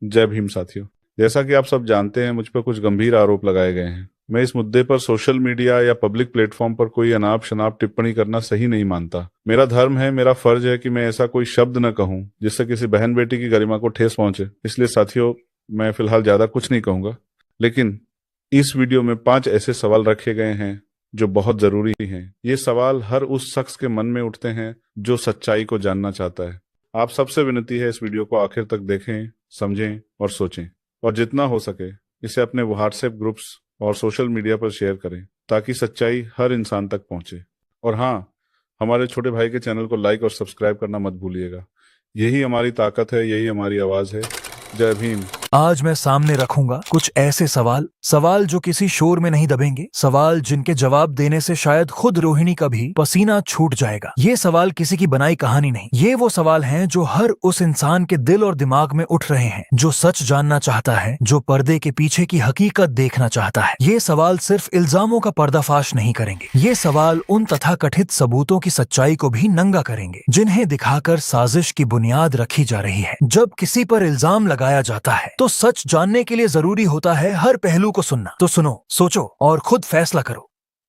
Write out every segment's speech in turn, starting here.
जय भीम साथियों। जैसा कि आप सब जानते हैं, मुझ पर कुछ गंभीर आरोप लगाए गए हैं। मैं इस मुद्दे पर सोशल मीडिया या पब्लिक प्लेटफॉर्म पर कोई अनाप शनाप टिप्पणी करना सही नहीं मानता। मेरा धर्म है, मेरा फर्ज है कि मैं ऐसा कोई शब्द न कहूं जिससे किसी बहन बेटी की गरिमा को ठेस पहुंचे। इसलिए साथियों, मैं फिलहाल ज्यादा कुछ नहीं कहूंगा, लेकिन इस वीडियो में 5 ऐसे सवाल रखे गए हैं जो बहुत जरूरी हैं। ये सवाल हर उस शख्स के मन में उठते हैं जो सच्चाई को जानना चाहता है। आप सबसे विनती है, इस वीडियो को आखिर तक देखें, समझें और सोचें, और जितना हो सके इसे अपने व्हाट्सएप ग्रुप्स और सोशल मीडिया पर शेयर करें ताकि सच्चाई हर इंसान तक पहुंचे। और हाँ, हमारे छोटे भाई के चैनल को लाइक और सब्सक्राइब करना मत भूलिएगा। यही हमारी ताकत है, यही हमारी आवाज है। जय भीम। आज मैं सामने रखूंगा कुछ ऐसे सवाल जो किसी शोर में नहीं दबेंगे, सवाल जिनके जवाब देने से शायद खुद रोहिणी का भी पसीना छूट जाएगा। ये सवाल किसी की बनाई कहानी नहीं, ये वो सवाल हैं जो हर उस इंसान के दिल और दिमाग में उठ रहे हैं जो सच जानना चाहता है, जो पर्दे के पीछे की हकीकत देखना चाहता है। ये सवाल सिर्फ इल्जामों का पर्दाफाश नहीं करेंगे, ये सवाल उन तथाकथित सबूतों की सच्चाई को भी नंगा करेंगे जिन्हें दिखाकर साजिश की बुनियाद रखी जा रही है। जब किसी पर इल्जाम लगाया जाता है तो सच जानने के लिए जरूरी होता है हर पहलू को सुनना। तो सुनो, सोचो और खुद फैसला करो।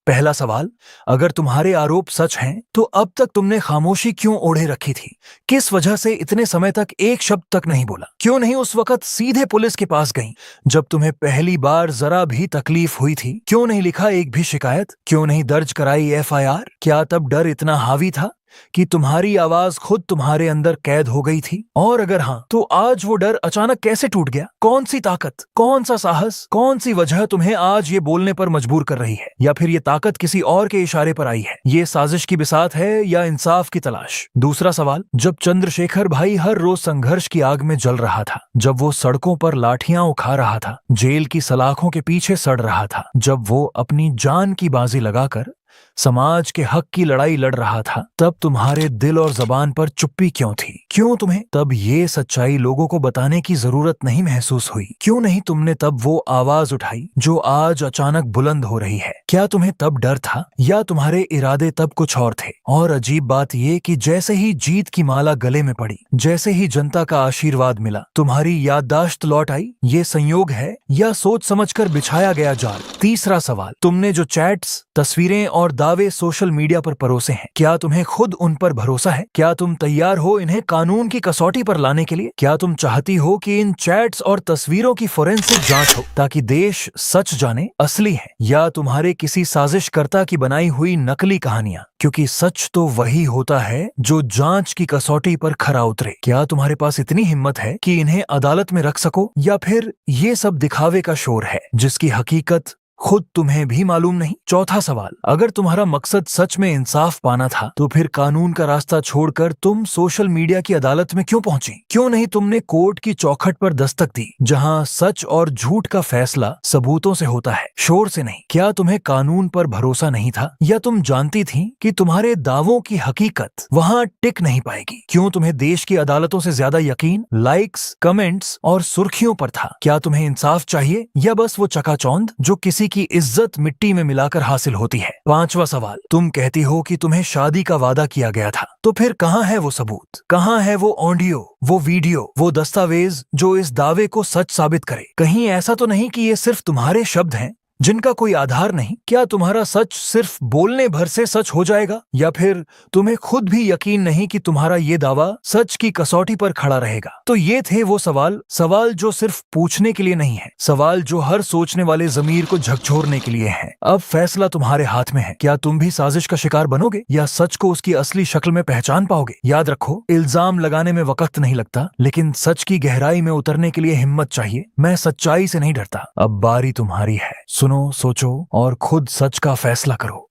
पहला सवाल, अगर तुम्हारे आरोप सच हैं तो अब तक तुमने खामोशी क्यों ओढ़े रखी थी? किस वजह से इतने समय तक एक शब्द तक नहीं बोला? क्यों नहीं उस वक्त सीधे पुलिस के पास गई जब तुम्हें पहली बार जरा भी तकलीफ हुई थी? क्यों नहीं लिखा एक भी शिकायत? क्यों नहीं दर्ज कराई FIR? क्या तब डर इतना हावी था कि तुम्हारी आवाज खुद तुम्हारे अंदर कैद हो गई थी? और अगर हाँ, तो आज वो डर अचानक कैसे टूट गया? कौन सी ताकत, कौन सा साहस, कौन सी वजह तुम्हें आज ये बोलने पर मजबूर कर रही है? या फिर ये ताकत किसी और के इशारे पर आई है? ये साजिश की बिसात है या इंसाफ की तलाश? दूसरा सवाल, जब चंद्रशेखर भाई हर रोज संघर्ष की आग में जल रहा था, जब वो सड़कों पर लाठियां उठा रहा था, जेल की सलाखों के पीछे सड़ रहा था, जब वो अपनी जान की बाजी लगाकर समाज के हक की लड़ाई लड़ रहा था, तब तुम्हारे दिल और जबान पर चुप्पी क्यों थी? क्यों तुम्हें तब ये सच्चाई लोगों को बताने की जरूरत नहीं महसूस हुई? क्यों नहीं तुमने तब वो आवाज उठाई जो आज अचानक बुलंद हो रही है? क्या तुम्हें तब डर था या तुम्हारे इरादे तब कुछ और थे? और अजीब बात ये कि जैसे ही जीत की माला गले में पड़ी, जैसे ही जनता का आशीर्वाद मिला, तुम्हारी याददाश्त लौट आई। ये संयोग है या सोच समझकर बिछाया गया जाल? तीसरा सवाल, तुमने जो चैट्स, तस्वीरें और दावे सोशल मीडिया पर परोसे हैं, क्या तुम्हें खुद उन पर भरोसा है? क्या तुम तैयार हो इन्हें कानून की कसौटी पर लाने के लिए? क्या तुम चाहती हो कि इन चैट्स और तस्वीरों की फोरेंसिक जांच हो ताकि देश सच जाने असली है या तुम्हारे किसी साजिशकर्ता की बनाई हुई नकली कहानियां? क्योंकि सच तो वही होता है जो जांच की कसौटी पर खरा उतरे। क्या तुम्हारे पास इतनी हिम्मत है कि इन्हें अदालत में रख सको, या फिर ये सब दिखावे का शोर है जिसकी हकीकत खुद तुम्हें भी मालूम नहीं? चौथा सवाल, अगर तुम्हारा मकसद सच में इंसाफ पाना था तो फिर कानून का रास्ता छोड़कर तुम सोशल मीडिया की अदालत में क्यों पहुंची? क्यों नहीं तुमने कोर्ट की चौखट पर दस्तक दी जहां सच और झूठ का फैसला सबूतों से होता है, शोर से नहीं? क्या तुम्हें कानून पर भरोसा नहीं था, या तुम जानती थी कि तुम्हारे दावों की हकीकत वहां टिक नहीं पाएगी? क्यों तुम्हें देश की अदालतों से ज्यादा यकीन लाइक्स, कमेंट्स और सुर्खियों पर था? क्या तुम्हें इंसाफ चाहिए या बस वो चकाचौंध जो किसी की इज्जत मिट्टी में मिलाकर हासिल होती है? पांचवा सवाल, तुम कहती हो कि तुम्हें शादी का वादा किया गया था, तो फिर कहां है वो सबूत? कहां है वो ऑडियो, वो वीडियो, वो दस्तावेज जो इस दावे को सच साबित करे? कहीं ऐसा तो नहीं कि ये सिर्फ तुम्हारे शब्द हैं जिनका कोई आधार नहीं? क्या तुम्हारा सच सिर्फ बोलने भर से सच हो जाएगा, या फिर तुम्हें खुद भी यकीन नहीं कि तुम्हारा ये दावा सच की कसौटी पर खड़ा रहेगा? तो ये थे वो सवाल जो सिर्फ पूछने के लिए नहीं है, सवाल जो हर सोचने वाले जमीर को झकझोरने के लिए है। अब फैसला तुम्हारे हाथ में है। क्या तुम भी साजिश का शिकार बनोगे या सच को उसकी असली शक्ल में पहचान पाओगे? याद रखो, इल्जाम लगाने में वक्त नहीं लगता, लेकिन सच की गहराई में उतरने के लिए हिम्मत चाहिए। मैं सच्चाई से नहीं डरता। अब बारी तुम्हारी है। सुनो, सोचो और खुद सच का फैसला करो।